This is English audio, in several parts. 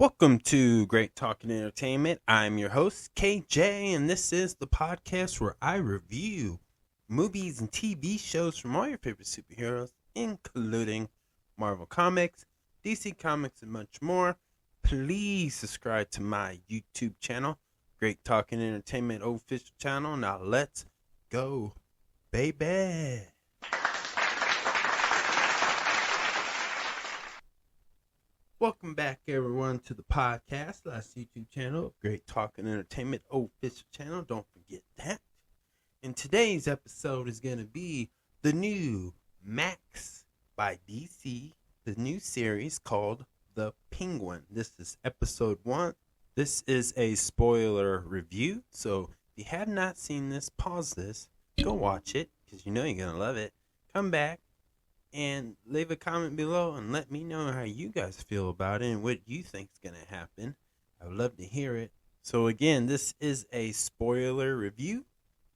Welcome to Great Talking Entertainment. I'm your host, KJ, and this is the podcast where I review movies and TV shows from all your favorite superheroes, including Marvel Comics, DC Comics, and much more. Please subscribe to my YouTube channel, Great Talking Entertainment official channel. Now let's go, baby. Welcome back, everyone, to the podcast, last YouTube channel, Great Talking Entertainment official channel. Don't forget that. And today's episode is going to be the new Max by DC, the new series called The Penguin. This is episode 1. This is a spoiler review, so if you have not seen this, pause this, go watch it, because you know you're going to love it. Come back and leave a comment below and let me know how you guys feel about it and what you think is going to happen. I would love to hear it. So again, this is a spoiler review.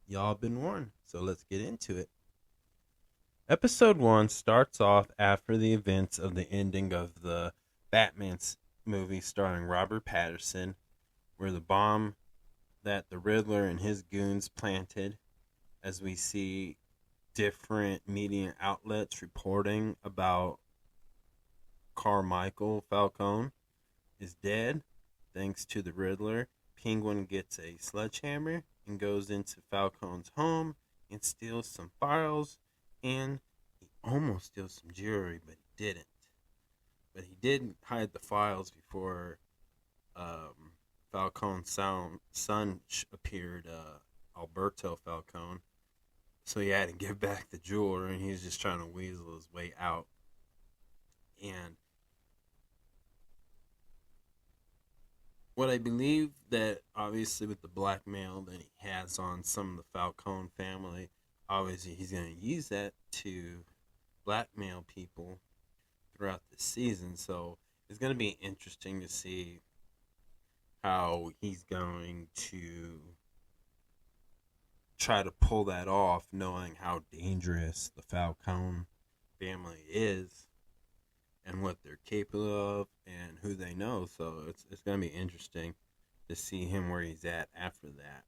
Y'all been warned, so let's get into it. Episode 1 starts off after the events of the ending of the Batman movie starring Robert Pattinson, where the bomb that the Riddler and his goons planted, as we see different media outlets reporting about Carmichael Falcone is dead thanks to the Riddler. Penguin gets a sledgehammer and goes into Falcone's home and steals some files, and he almost steals some jewelry, but he didn't. But he did hide the files before Falcone's son appeared, Alberto Falcone. So he had to give back the jewelry, and he was just trying to weasel his way out. And what I believe that obviously with the blackmail that he has on some of the Falcone family, obviously he's going to use that to blackmail people throughout the season. So it's going to be interesting to see how he's going to try to pull that off, knowing how dangerous the Falcone family is and what they're capable of and who they know. So it's going to be interesting to see him where he's at after that.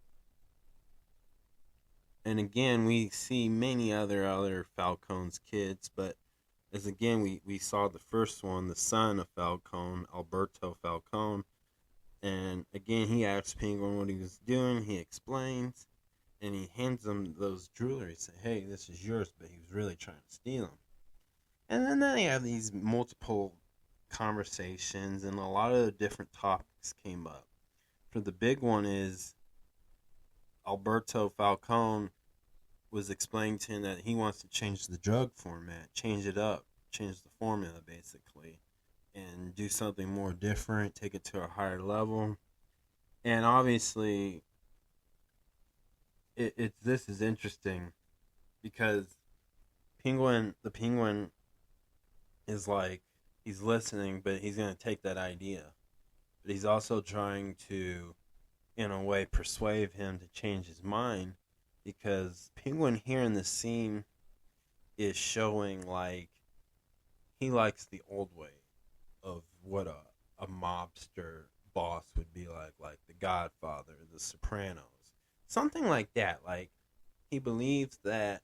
And again, we see many other Falcone's kids, but as again we saw the first one, the son of Falcone, Alberto Falcone, and again he asks Penguin what he was doing. He explains, and he hands them those jewelry, say, hey, this is yours, but he was really trying to steal them. And then they have these multiple conversations, and a lot of different topics came up. For the big one is Alberto Falcone was explaining to him that he wants to change the drug format, change it up, change the formula, basically, and do something more different, take it to a higher level. And obviously this is interesting because the penguin is like, he's listening, but he's going to take that idea. But he's also trying to, in a way, persuade him to change his mind, because Penguin here in the scene is showing like he likes the old way of what a mobster boss would be like The Godfather, The Sopranos. Something like that. Like, he believes that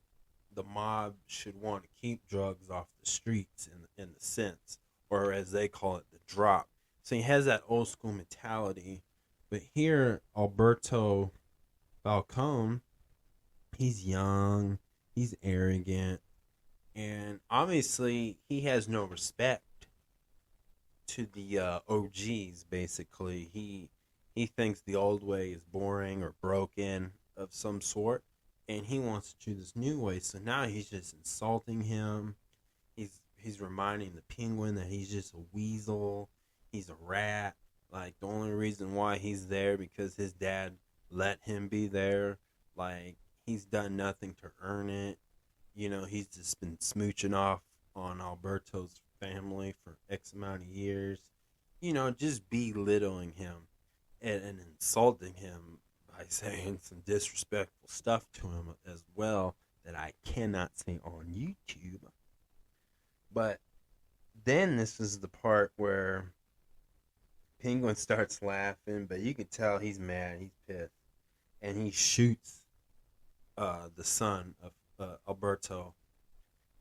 the mob should want to keep drugs off the streets in the sense, or as they call it, the drop. So he has that old school mentality. But here, Alberto Falcone, he's young, he's arrogant, and obviously he has no respect to the OGs, basically. He thinks the old way is boring or broken of some sort, and he wants to do this new way. So now he's just insulting him. He's reminding the Penguin that he's just a weasel. He's a rat. Like, the only reason why he's there because his dad let him be there. Like, he's done nothing to earn it. You know, he's just been smooching off on Alberto's family for X amount of years. You know, just belittling him and insulting him by saying some disrespectful stuff to him as well that I cannot say on YouTube. But then this is the part where Penguin starts laughing, but you can tell he's mad. He's pissed, and he shoots the son of Alberto,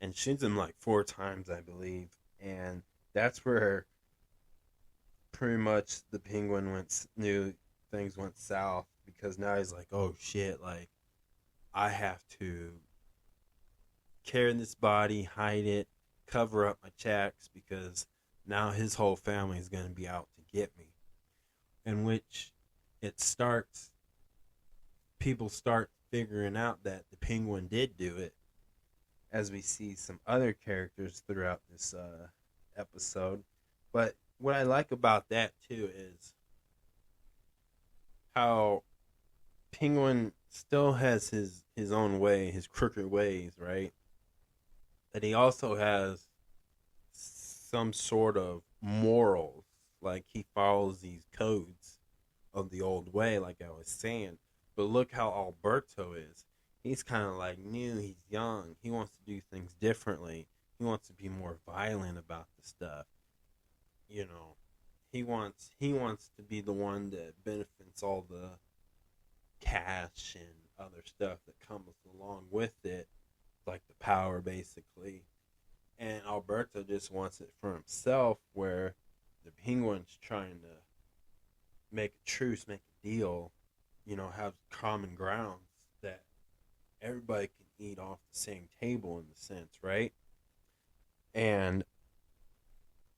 and shoots him like 4 times, I believe. And that's where pretty much the Penguin knew things went south, because now he's like, oh shit, like I have to carry this body, hide it, cover up my tracks, because now his whole family is going to be out to get me. In which it starts, people start figuring out that the Penguin did do it, as we see some other characters throughout this episode. But what I like about that too is how Penguin still has his own way, his crooked ways, right? But he also has some sort of morals. Like he follows these codes of the old way, like I was saying. But look how Alberto is. He's kind of like new. He's young. He wants to do things differently. He wants to be more violent about the stuff. You know, he wants to be the one that benefits all the cash and other stuff that comes along with it, like the power, basically. And Alberto just wants it for himself, where the Penguin's trying to make a truce, make a deal, have common grounds that everybody can eat off the same table, in the sense, right? And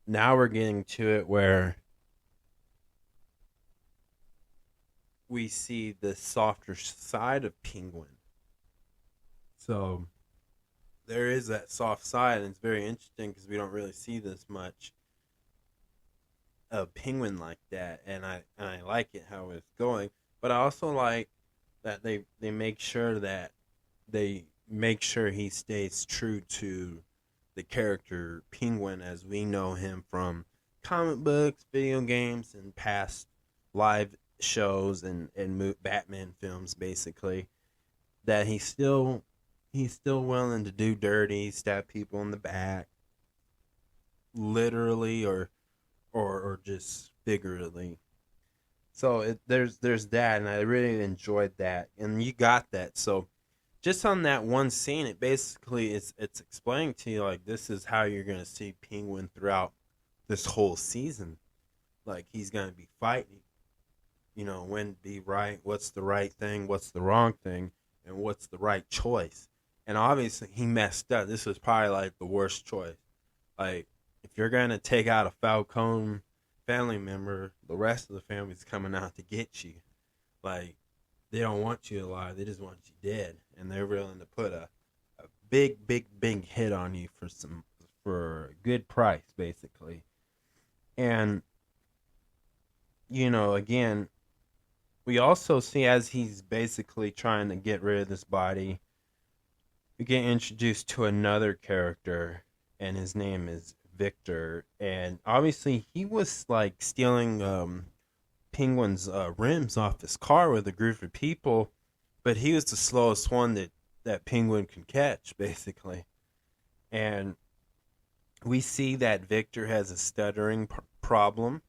now we're getting to it where we see the softer side of Penguin. So there is that soft side, and it's very interesting because we don't really see this much of Penguin like that, and I like it how it's going. But I also like that they make sure that he stays true to the character Penguin as we know him from comic books, video games, and past live shows and Batman films, basically. That he's still willing to do dirty, stab people in the back, literally or just figuratively. So there's that, and I really enjoyed that, and you got that. So just on that one scene, it basically it's explaining to you, like, this is how you're gonna see Penguin throughout this whole season. Like, he's gonna be fighting, when to be right, what's the right thing, what's the wrong thing, and what's the right choice. And obviously he messed up. This was probably like the worst choice. Like, if you're gonna take out a Falcone family member, the rest of the family's coming out to get you. Like, they don't want you alive, they just want you dead, and they're willing to put a big hit on you for a good price, basically. And again, we also see, as he's basically trying to get rid of this body, we get introduced to another character, and his name is Victor. And obviously he was like stealing Penguin's rims off his car with a group of people, but he was the slowest one that Penguin could catch, basically. And we see that Victor has a stuttering problem,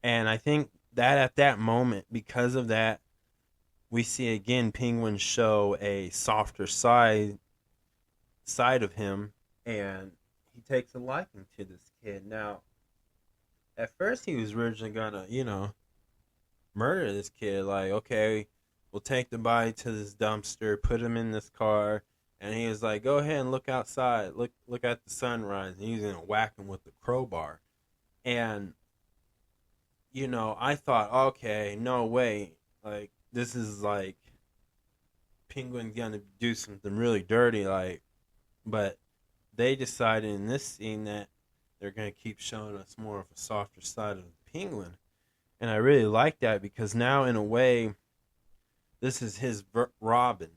and I think that at that moment, because of that, we see again Penguin show a softer side of him, and he takes a liking to this kid. Now, at first he was originally gonna, murder this kid. Like, okay, we'll take the body to this dumpster, put him in this car, and he was like, go ahead and look outside, look at the sunrise, and he's gonna whack him with the crowbar. And I thought, okay, no way, like, this is like Penguin's gonna do something really dirty, like. But they decided in this scene that they're going to keep showing us more of a softer side of the Penguin. And I really like that, because now, in a way, this is his Robin.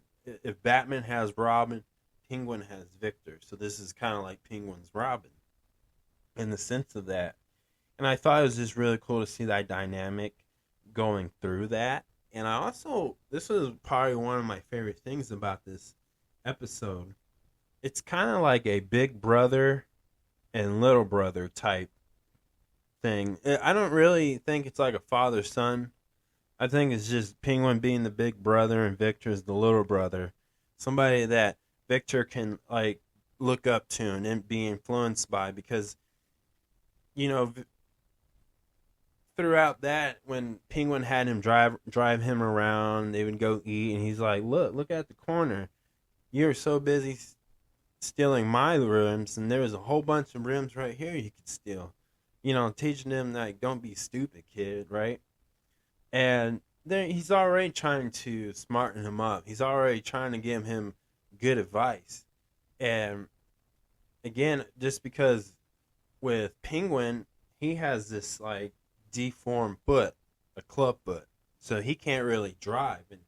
If Batman has Robin, Penguin has Victor. So this is kind of like Penguin's Robin in the sense of that. And I thought it was just really cool to see that dynamic going through that. And I also, this was probably one of my favorite things about this episode. It's kind of like a big brother and little brother type thing. I don't really think it's like a father son. I think it's just Penguin being the big brother and Victor is the little brother. Somebody that Victor can like look up to and be influenced by because you know throughout that when Penguin had him drive him around, they would go eat and he's like, "Look at the corner. You're so busy stealing my rooms and there was a whole bunch of rooms right here you could steal." Teaching them like don't be stupid, kid, right? And then he's already trying to smarten him up. He's already trying to give him good advice. And again, just because with Penguin, he has this like deformed foot, a club foot, so he can't really drive. And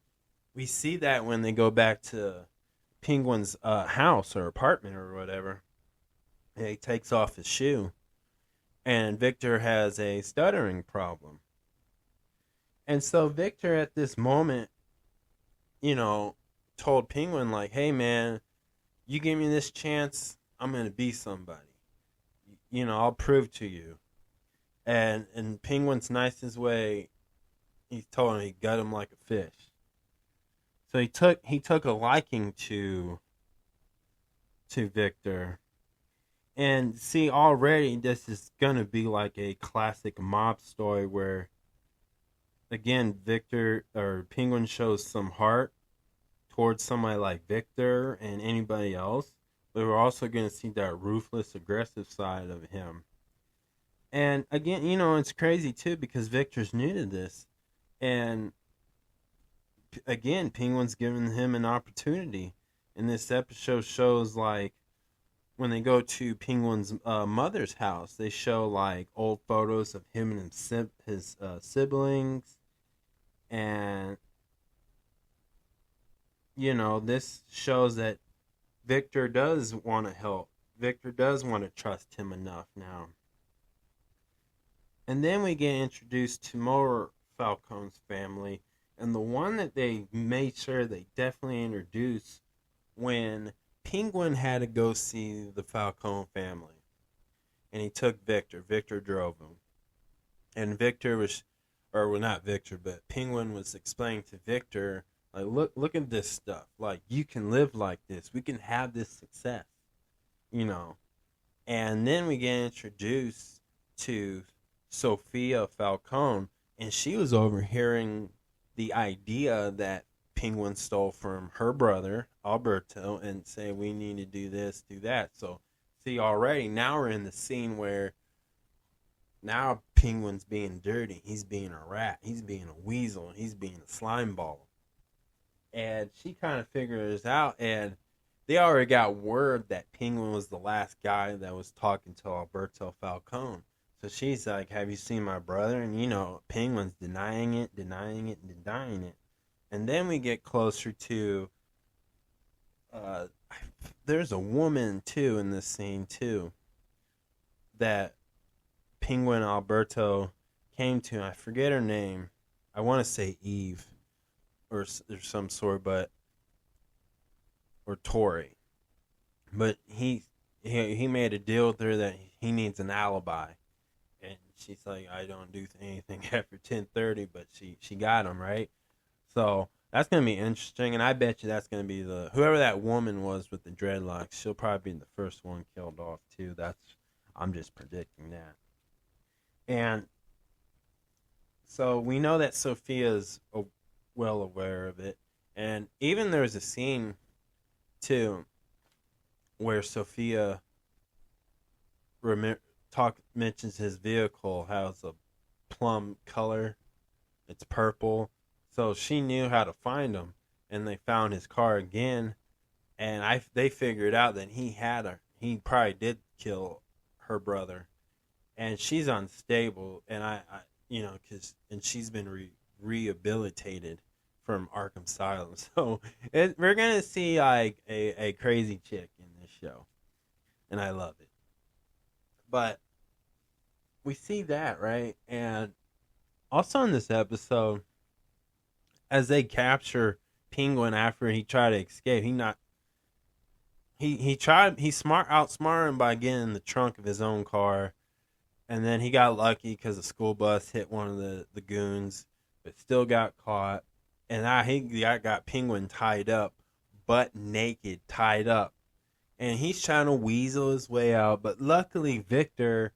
we see that when they go back to Penguin's house or apartment or whatever. And he takes off his shoe, and Victor has a stuttering problem. And so Victor at this moment, you know, told Penguin like, "Hey man, you give me this chance, I'm gonna be somebody. I'll prove to you." And in Penguin's nicest way, he told him he gut him like a fish. So he took a liking to Victor. And see, already this is gonna be like a classic mob story where again Victor or Penguin shows some heart towards somebody like Victor and anybody else. But we're also gonna see that ruthless, aggressive side of him. And again, it's crazy too because Victor's new to this. And again, Penguin's giving him an opportunity. And this episode shows like when they go to Penguin's mother's house, they show like old photos of him and his siblings. And, this shows that Victor does want to help. Victor does want to trust him enough now. And then we get introduced to more Falcone's family. And the one that they made sure they definitely introduced when Penguin had to go see the Falcone family. And he took Victor. Victor drove him. And Victor was, or well, not Victor, but Penguin was explaining to Victor, like, look at this stuff. Like, you can live like this. We can have this success. And then we get introduced to Sophia Falcone, and she was overhearing the idea that Penguin stole from her brother, Alberto, and say, we need to do this, do that. So, see, already, now we're in the scene where now Penguin's being dirty. He's being a rat. He's being a weasel. He's being a slime ball. And she kind of figures out, and they already got word that Penguin was the last guy that was talking to Alberto Falcone. So she's like, have you seen my brother? And, Penguin's denying it. And then we get closer to, there's a woman, too, in this scene, too, that Penguin Alberto came to. I forget her name. I want to say Eve or some sort, or Tori. But he made a deal with her that he needs an alibi. And she's like, I don't do anything after 10:30, but she got him, right? So that's going to be interesting, and I bet you that's going to be whoever that woman was with the dreadlocks, she'll probably be the first one killed off, too. I'm just predicting that. And so we know that Sophia's well aware of it, and even there's a scene, too, where Sophia mentions his vehicle has a plum color. It's purple. So she knew how to find him, and they found his car again, and they figured out that he probably did kill her brother, and she's unstable, and and she's been rehabilitated from Arkham Asylum, so we're gonna see like a crazy chick in this show, and I love it. But we see that, right? And also in this episode, as they capture Penguin after he tried to escape, he outsmarted him by getting in the trunk of his own car, And then he got lucky because the school bus hit one of the goons, but still got caught. And now he got Penguin tied up, butt naked, tied up. And he's trying to weasel his way out, but luckily Victor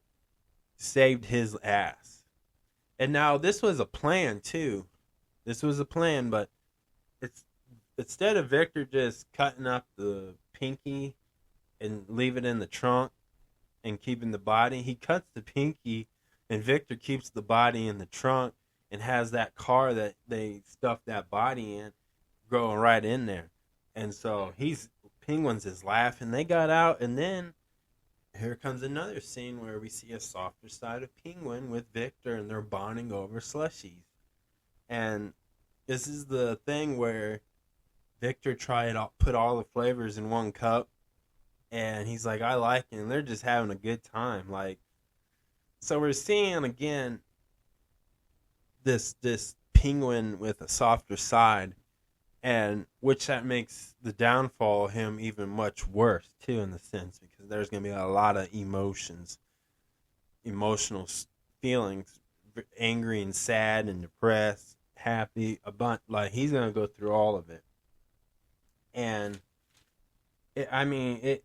saved his ass. And now this was a plan too. This was a plan, but it's instead of Victor just cutting up the pinky and leave it in the trunk and keeping the body, he cuts the pinky and Victor keeps the body in the trunk and has that car that they stuffed that body in going right in there. And so Penguins is laughing. They got out, and then here comes another scene where we see a softer side of Penguin with Victor, and they're bonding over slushies. And this is the thing where Victor put all the flavors in one cup, and he's like, I like it, and they're just having a good time. Like, so we're seeing again this Penguin with a softer side, and which that makes the downfall of him even much worse too, in the sense because there's going to be a lot of emotional feelings, angry and sad and depressed, happy, a bunch. Like he's going to go through all of it, and it's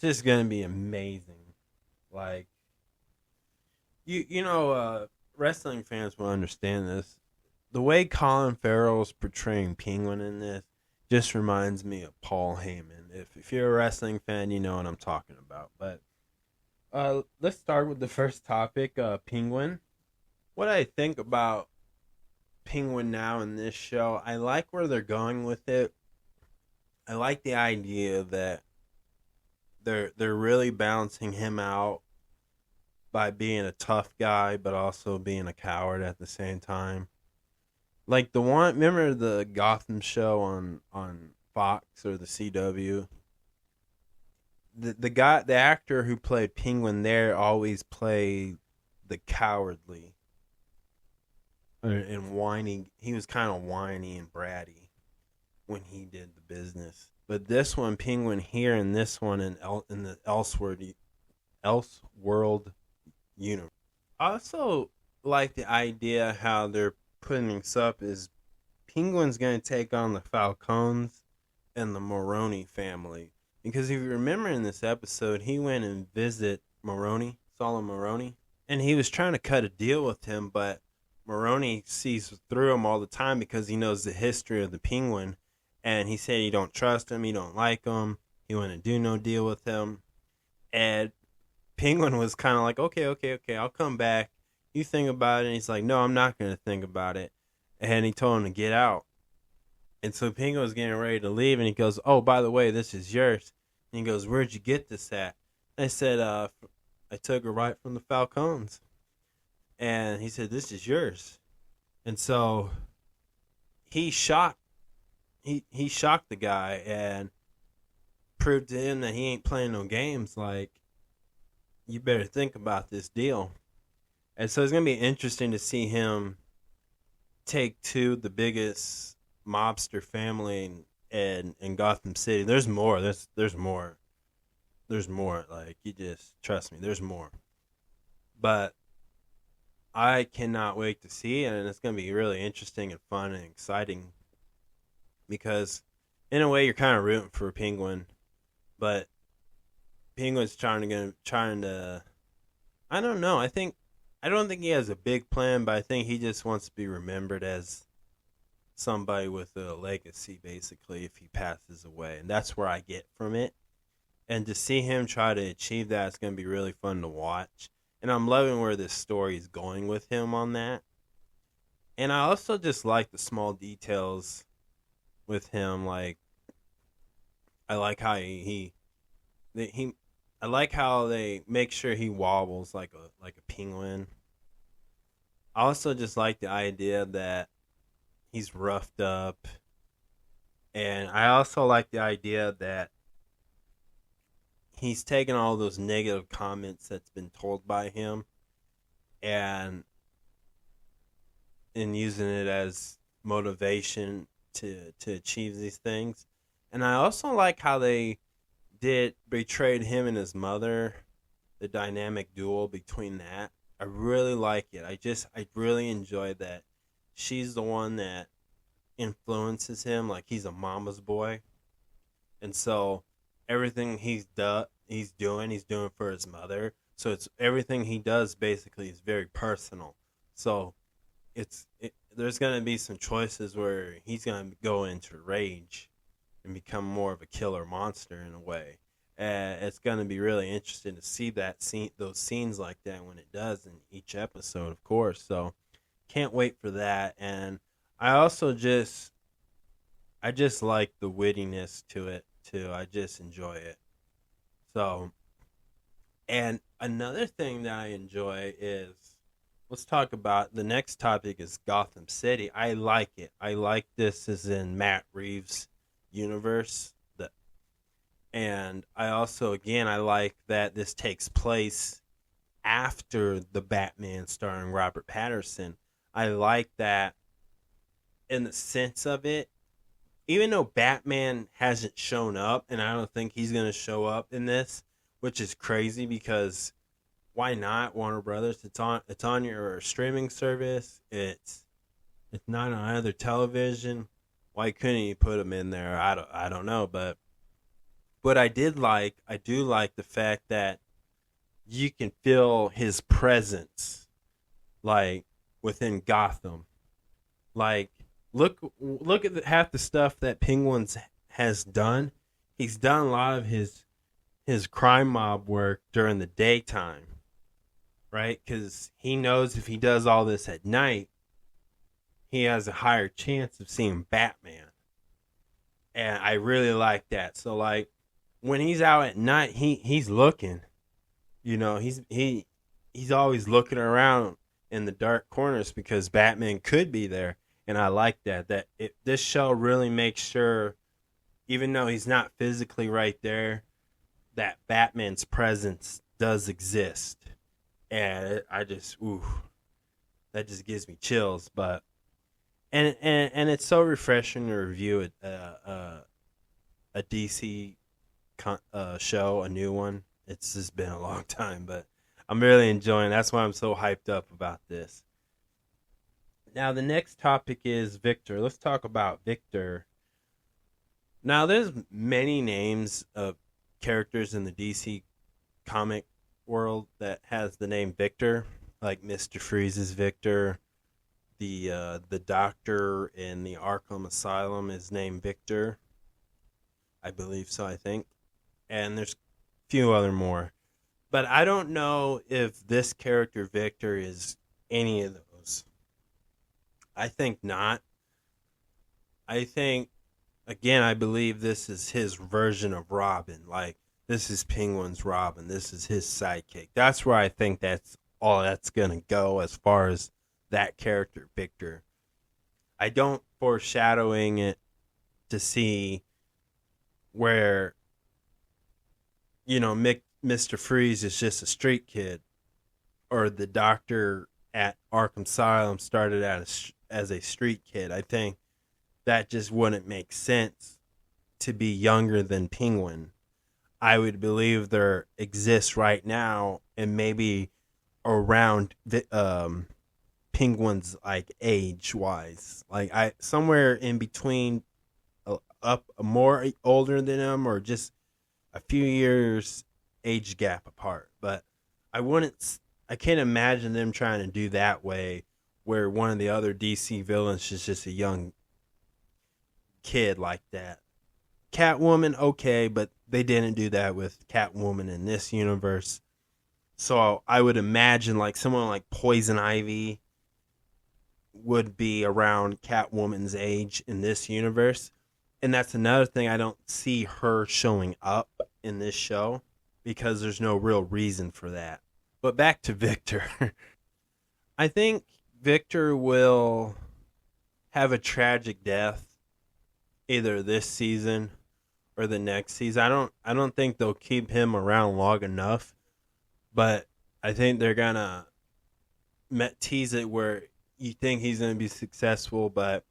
just going to be amazing. Like wrestling fans will understand this. The way Colin Farrell's portraying Penguin in this just reminds me of Paul Heyman. If you're a wrestling fan, you know what I'm talking about. But let's start with the first topic, Penguin. What I think about Penguin now in this show, I like where they're going with it. I like the idea that they're really balancing him out by being a tough guy, but also being a coward at the same time. Like remember the Gotham show on Fox or the CW? The actor who played Penguin there always played the cowardly and whiny. He was kind of whiny and bratty when he did the business. But this one, Penguin here, and this one in the Elseworld universe. I also like the idea how they're putting this up is Penguin's going to take on the Falcons and the Moroni family. Because if you remember in this episode, he went and visited Solomon Moroni, and he was trying to cut a deal with him, but Moroni sees through him all the time because he knows the history of the Penguin, and he said he don't trust him, he don't like him, he wouldn't do no deal with him, and Penguin was kind of like, okay, I'll come back. You think about it. And he's like, no, I'm not going to think about it. And he told him to get out. And so Penguin was getting ready to leave. And he goes, oh, by the way, this is yours. And he goes, where'd you get this at? And I said, I took it right from the Falcons. And he said, this is yours. And so he shocked the guy and proved to him that he ain't playing no games. Like, you better think about this deal. And so it's going to be interesting to see him take to the biggest mobster family in Gotham City. There's more. There's more. There's more. Like, you just trust me. There's more. But I cannot wait to see it, and it's going to be really interesting and fun and exciting because in a way you're kind of rooting for Penguin, but Penguin's trying to I don't know. I don't think he has a big plan, but I think he just wants to be remembered as somebody with a legacy, basically, if he passes away. And that's where I get from it. And to see him try to achieve that, it's going to be really fun to watch. And I'm loving where this story is going with him on that. And I also just like the small details with him. Like, I like how I like how they make sure he wobbles like a penguin. I also just like the idea that he's roughed up. And I also like the idea that he's taken all those negative comments that's been told by him and using it as motivation to achieve these things. And I also like how they betrayed him and his mother the dynamic duel between that. I really like it. I really enjoy that. She's the one that influences him, like he's a mama's boy, and so everything he's doing for his mother. So it's everything he does basically is very personal. So there's gonna be some choices where he's gonna go into rage and become more of a killer monster in a way. It's gonna be really interesting to see those scenes like that when it does in each episode, of course. So can't wait for that. And I also I just like the wittiness to it too. I just enjoy it. So, and another thing that I enjoy is, let's talk about the next topic is Gotham City. I like it. I like this is in Matt Reeves' universe. And I also, again, I like that this takes place after the Batman starring Robert Patterson. I like that in the sense of it, even though Batman hasn't shown up, and I don't think he's going to show up in this, which is crazy because why not, Warner Brothers? It's on your streaming service. It's not on either television. Why couldn't you put him in there? I don't know, but what I do like the fact that you can feel his presence, like within Gotham. Like look at half the stuff that Penguins has done. He's done a lot of his crime mob work during the daytime, right? Because he knows if he does all this at night, he has a higher chance of seeing Batman. And I really like that. So like when he's out at night, he's looking. He's always looking around in the dark corners because Batman could be there, and I like that. This show really makes sure, even though he's not physically right there, that Batman's presence does exist, and I just that just gives me chills. But and it's so refreshing to review a DC show, a new one. It's just been a long time, but I'm really enjoying it. That's why I'm so hyped up about this. Now, the next topic is Victor. Let's talk about Victor. Now, there's many names of characters in the DC comic world that has the name Victor, like Mr. Freeze's Victor. The doctor in the Arkham Asylum is named Victor. I believe so, I think. And there's a few other more. But I don't know if this character Victor is any of those. I think not. I think, again, I believe this is his version of Robin. Like, this is Penguin's Robin. This is his sidekick. That's where I think that's all that's going to go as far as that character, Victor. I don't foreshadowing it to see where, Mr. Freeze is just a street kid, or the doctor at Arkham Asylum started out as a street kid. I think that just wouldn't make sense to be younger than Penguin. I would believe there exists right now, and maybe around Penguin's like age wise, like I somewhere in between, up more older than him, or just a few years age gap apart. But I can't imagine them trying to do that way, where one of the other DC villains is just a young kid like that. Catwoman, okay, but they didn't do that with Catwoman in this universe. So I would imagine like someone like Poison Ivy would be around Catwoman's age in this universe. And that's another thing, I don't see her showing up in this show because there's no real reason for that. But back to Victor. I think Victor will have a tragic death either this season or the next season. I don't think they'll keep him around long enough, but I think they're gonna tease it where you think he's gonna be successful, but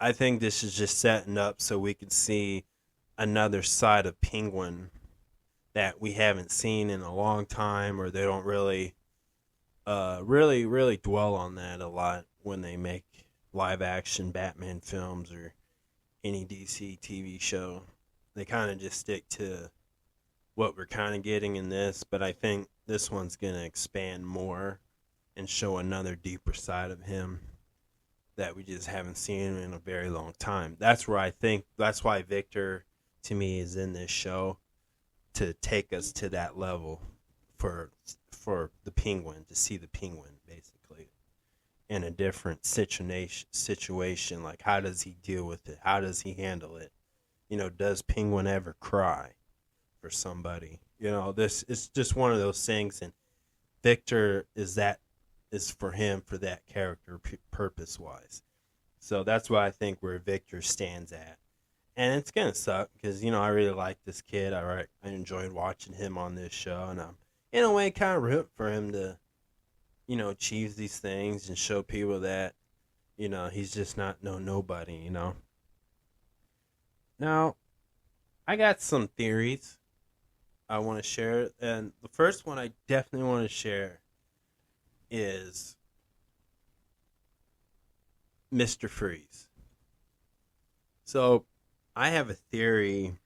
I think this is just setting up so we can see another side of Penguin that we haven't seen in a long time, or they don't really dwell on that a lot when they make live action Batman films or any DC TV show. They kind of just stick to what we're kind of getting in this, but I think this one's going to expand more and show another deeper side of him that we just haven't seen in a very long time. That's why Victor to me is in this show, to take us to that level for the Penguin, to see the Penguin basically in a different situation. Like, how does he deal with it? How does he handle it? Does Penguin ever cry for somebody? This is just one of those things, and Victor is for him, for that character, purpose wise. So that's why I think where Victor stands at. And it's gonna suck because I really like this kid. I enjoyed watching him on this show, and I'm in a way kind of root for him to achieve these things and show people that he's just not nobody. Now, I got some theories I want to share, and the first one I definitely want to share is Mr. Freeze. So I have a theory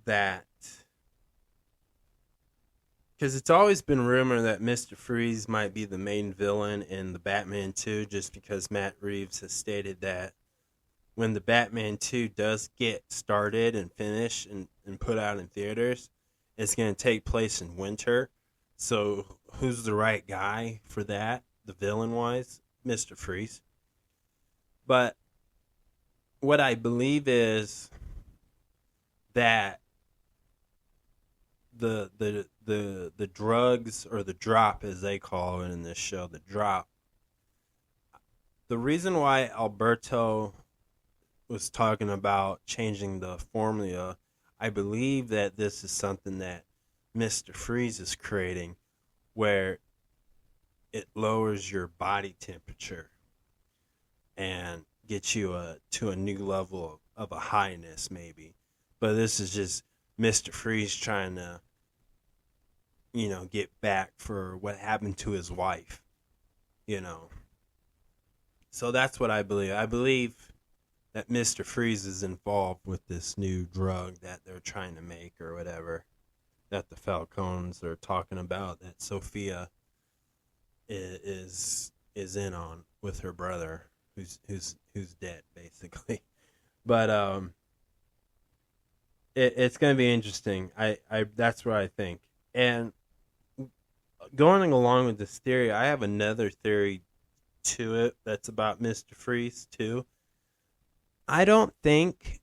that, because it's always been rumored that Mr. Freeze might be the main villain in the Batman 2, just because Matt Reeves has stated that when the Batman 2 does get started and finished and put out in theaters, it's going to take place in winter. So who's the right guy for that, the villain-wise? Mr. Freeze. But what I believe is that the drugs, or the drop as they call it in this show, the drop. The reason why Alberto was talking about changing the formula, I believe that this is something that Mr. Freeze is creating, where it lowers your body temperature and gets you to a new level of a highness, maybe. But this is just Mr. Freeze trying to, get back for what happened to his wife, So that's what I believe. I believe that Mr. Freeze is involved with this new drug that they're trying to make, or whatever, that the Falcones are talking about, that Sophia is in on with her brother, who's dead basically. But it's going to be interesting. I that's what I think. And going along with this theory, I have another theory to it that's about Mr. Freeze too. I don't think,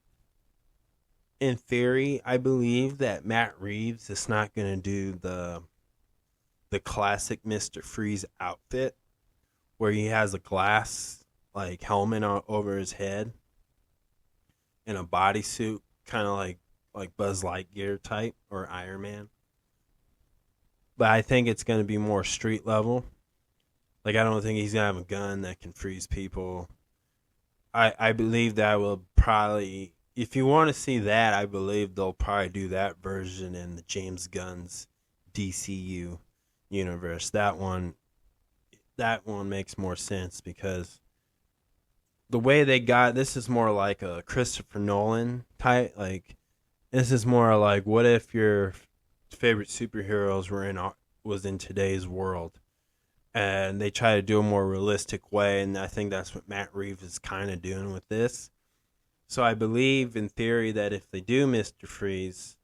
in theory, I believe that Matt Reeves is not going to do the classic Mr. Freeze outfit where he has a glass like helmet over his head and a bodysuit, kind of like Buzz Lightyear type or Iron Man. But I think it's going to be more street level. Like, I don't think he's going to have a gun that can freeze people. I believe that will probably, if you want to see that, I believe they'll probably do that version in the James Gunn's DCU universe. That one makes more sense, because the way they got this is more like a Christopher Nolan type. Like, this is more like, what if your favorite superheroes was in today's world, and they try to do a more realistic way, and I think that's what Matt Reeves is kind of doing with this. So I believe, in theory, that if they do Mr. Freeze,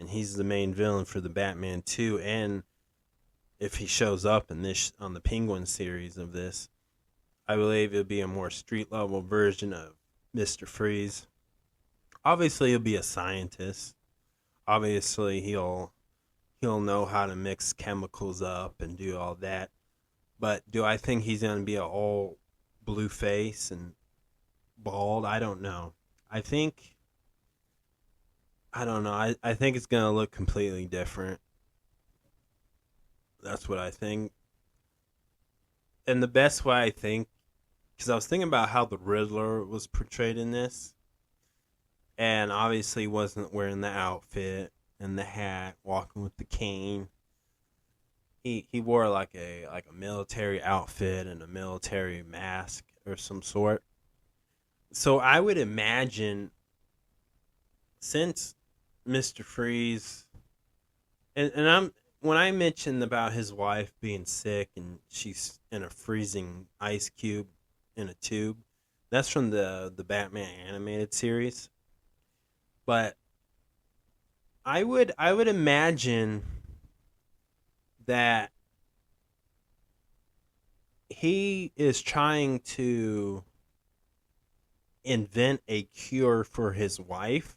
and he's the main villain for the Batman 2, and if he shows up in this on the Penguin series of this, I believe it'll be a more street level version of Mr. Freeze. Obviously, he'll be a scientist. Obviously, he'll know how to mix chemicals up and do all that. But do I think he's going to be a all blue face and bald? I don't know. I don't know. I think it's going to look completely different. That's what I think. And the best way, I think, because I was thinking about how the Riddler was portrayed in this, and obviously wasn't wearing the outfit. and the hat, walking with the cane. He wore like a military outfit and a military mask or some sort. So I would imagine, since Mr. Freeze, and I'm when I mentioned about his wife being sick and she's in a freezing ice cube in a tube, that's from the Batman animated series. But I would imagine that he is trying to invent a cure for his wife,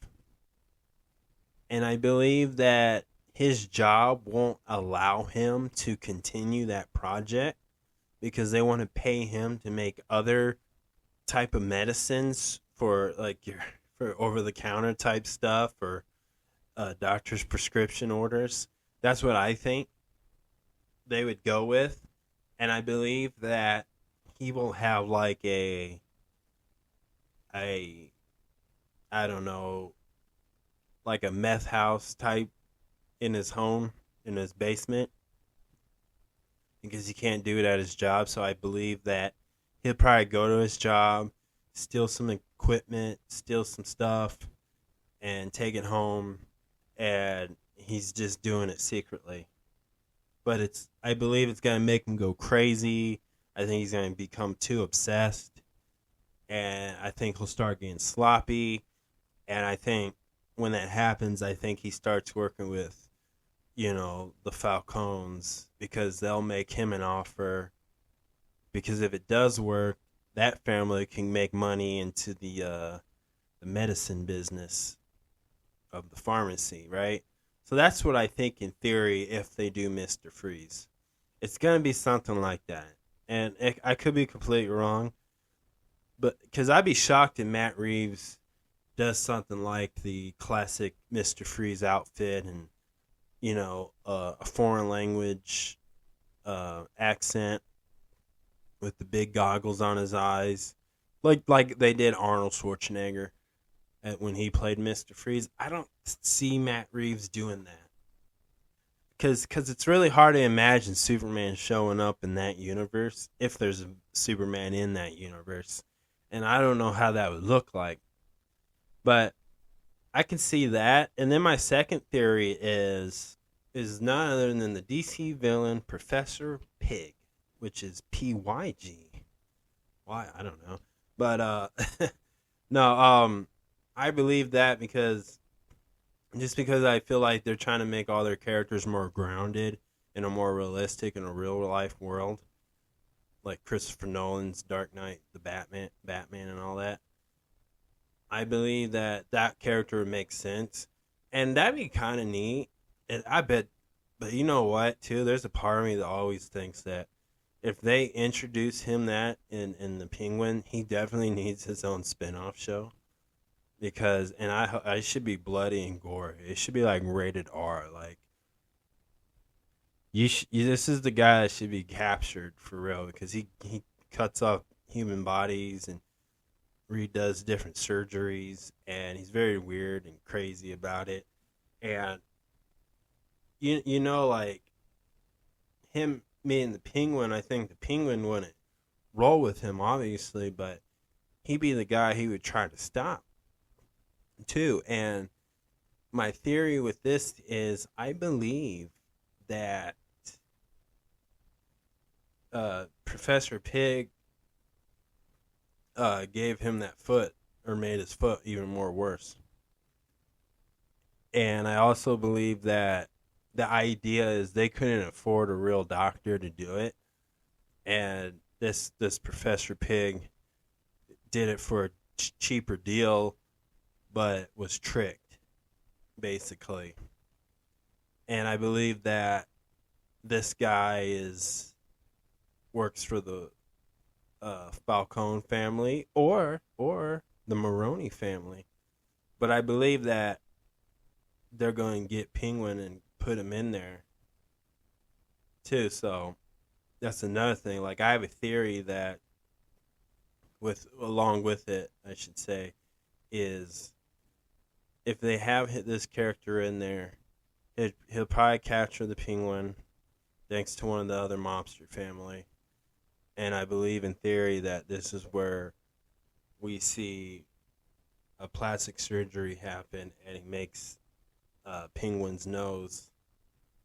and I believe that his job won't allow him to continue that project because they want to pay him to make other type of medicines for like your for over the counter type stuff or doctor's prescription orders. That's what I think they would go with, and I believe that he will have like a I don't know, like a meth house type in his home, in his basement, because he can't do it at his job. So I believe that he'll probably go to his job, steal some equipment, steal some stuff, and take it home, and he's just doing it secretly. But I believe it's gonna make him go crazy. I think he's gonna become too obsessed, and I think he'll start getting sloppy. And I think when that happens, I think he starts working with, the Falcones, because they'll make him an offer. Because if it does work, that family can make money into the medicine business of the pharmacy, right? So that's what I think in theory if they do Mr. Freeze. It's going to be something like that. And I could be completely wrong, but because I'd be shocked if Matt Reeves does something like the classic Mr. Freeze outfit and, a foreign language accent with the big goggles on his eyes, like they did Arnold Schwarzenegger when he played Mr. Freeze. I don't see Matt Reeves doing that because it's really hard to imagine Superman showing up in that universe if there's a Superman in that universe, and I don't know how that would look like, but I can see that. And then my second theory is none other than the DC villain Professor Pig, which is PYG. Why? I don't know. But no, I believe that because I feel like they're trying to make all their characters more grounded in a more realistic and a real life world, like Christopher Nolan's Dark Knight, the Batman and all that. I believe that that character would make sense, and that'd be kind of neat. And I bet, but you know what? Too, there's a part of me that always thinks that if they introduce him that in the Penguin, he definitely needs his own spin-off show because and I should be bloody and gory. It should be like rated R. Like this is the guy that should be captured for real because he cuts off human bodies and redoes different surgeries, and he's very weird and crazy about it. And like him being the Penguin, I think the Penguin wouldn't roll with him obviously, but he'd be the guy he would try to stop too. And my theory with this is I believe that Professor Pig gave him that foot or made his foot even more worse. And I also believe that the idea is they couldn't afford a real doctor to do it, and this Professor Pig did it for a cheaper deal, but was tricked basically. And I believe that this guy is works for the Falcone family or the Maroni family, but I believe that they're going to get Penguin and put him in there too. So that's another thing. Like I have a theory that with along with it, I should say, is if they have this character in there, He'll probably capture the penguin thanks to one of the other mobster family. And I believe in theory that this is where we see a plastic surgery happen, and he makes penguin's nose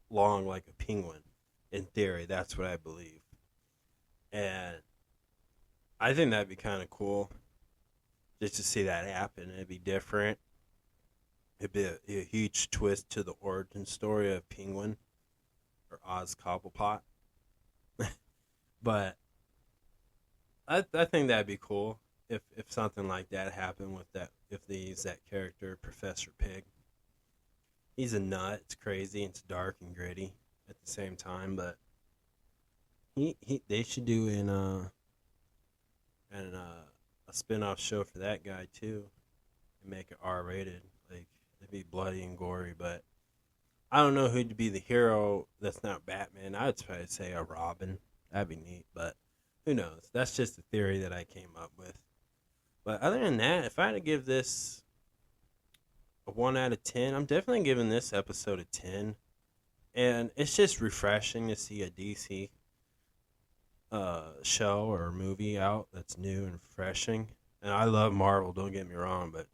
long like a penguin. In theory, that's what I believe. And I think that'd be kind of cool just to see that happen. It'd be different. It'd be a huge twist to the origin story of Penguin or Oz Cobblepot. But I think that'd be cool if something like that happened with that, if they use that character, Professor Pig. He's a nut. It's crazy. It's dark and gritty at the same time, but they should do a spin-off show for that guy too and make it R-rated. Like, it'd be bloody and gory, but I don't know who'd be the hero that's not Batman. I would probably say a Robin. That'd be neat, but who knows? That's just a theory that I came up with. But other than that, if I had to give this a 1 out of 10, I'm definitely giving this episode a 10. And it's just refreshing to see a DC show or movie out that's new and refreshing. And I love Marvel, don't get me wrong, but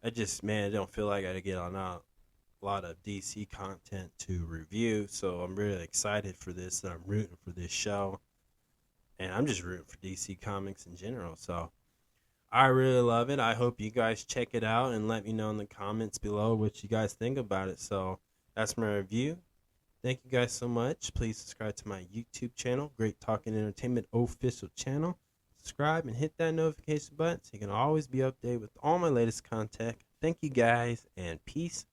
I don't feel like I get on a lot of DC content to review. So I'm really excited for this, and I'm rooting for this show. And I'm just rooting for DC Comics in general. So I really love it. I hope you guys check it out and let me know in the comments below what you guys think about it. So that's my review. Thank you guys so much. Please subscribe to my YouTube channel, Great Talking Entertainment official channel. Subscribe and hit that notification button so you can always be updated with all my latest content. Thank you guys, and peace